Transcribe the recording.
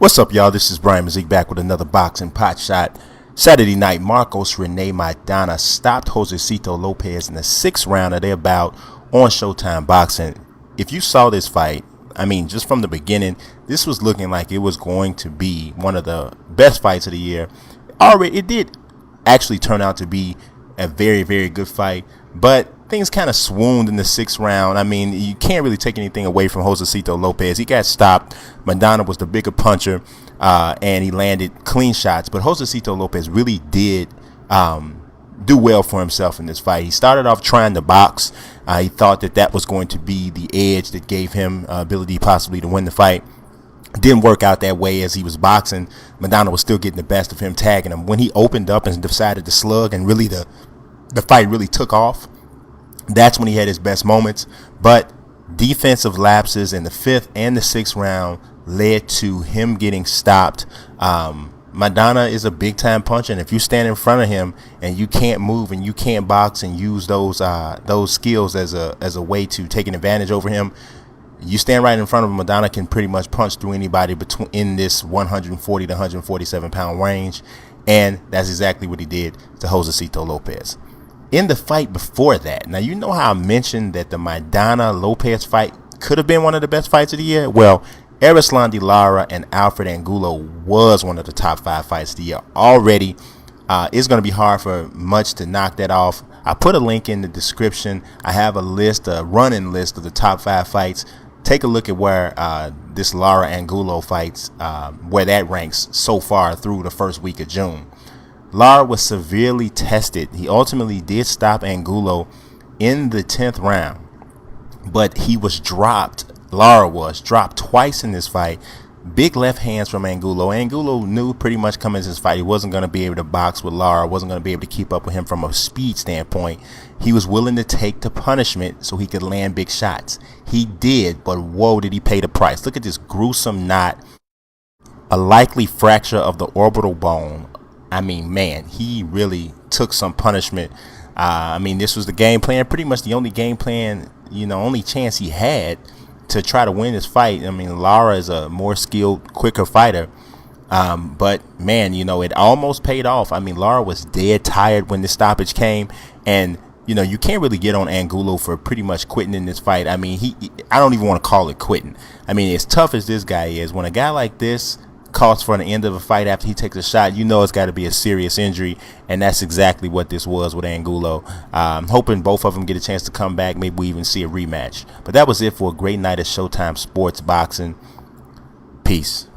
What's up, y'all? This is Brian Mazik back with another boxing pot shot. Saturday night, Rene Maidana stopped Josesito Lopez in the 6th round of their bout on Showtime Boxing. If you saw this fight, just from the beginning, this was looking like it was going to be one of the best fights of the year. It did actually turn out to be a very, very good fight, but things kind of swooned in the 6th round. You can't really take anything away from Josesito Lopez. He got stopped. Maidana was the bigger puncher, and he landed clean shots. But Josesito Lopez really did do well for himself in this fight. He started off trying to box. He thought that was going to be the edge that gave him ability possibly to win the fight. Didn't work out that way. As he was boxing, Maidana was still getting the best of him, tagging him. When he opened up and decided to slug and really the fight really took off, that's when he had his best moments. But defensive lapses in the 5th and the 6th round led to him getting stopped. Maidana is a big time puncher, and if you stand in front of him and you can't move and you can't box and use those skills as a way to take an advantage over him, you stand right in front of him. Maidana can pretty much punch through anybody in this 140 to 147 pound range, and that's exactly what he did to Josesito Lopez. In the fight before that, now you know how I mentioned that the Maidana-Lopez fight could have been one of the best fights of the year? Well, Erislandy Lara and Lara-Angulo was one of the top 5 fights of the year already. It's going to be hard for much to knock that off. I put a link in the description. I have a running list of the top 5 fights. Take a look at where this Lara-Angulo fights, where that ranks so far through the first week of June. Lara was severely tested. He ultimately did stop Angulo in the 10th round, but he was dropped. Lara was dropped twice in this fight. Big left hands from Angulo. Angulo knew pretty much coming into this fight he wasn't going to be able to box with Lara, wasn't going to be able to keep up with him from a speed standpoint. He was willing to take the punishment so he could land big shots. He did, but whoa, did he pay the price. Look at this gruesome knot, a likely fracture of the orbital bone. Man, he really took some punishment. This was the game plan, pretty much the only game plan, only chance he had to try to win this fight. Lara is a more skilled, quicker fighter. But man, it almost paid off. Lara was dead tired when the stoppage came, and you can't really get on Angulo for pretty much quitting in this fight. I don't even want to call it quitting. As tough as this guy is, when a guy like this calls for an end of a fight after he takes a shot, it's got to be a serious injury, and that's exactly what this was with Angulo. Hoping both of them get a chance to come back. Maybe we even see a rematch. But that was it for a great night of Showtime Sports Boxing. Peace.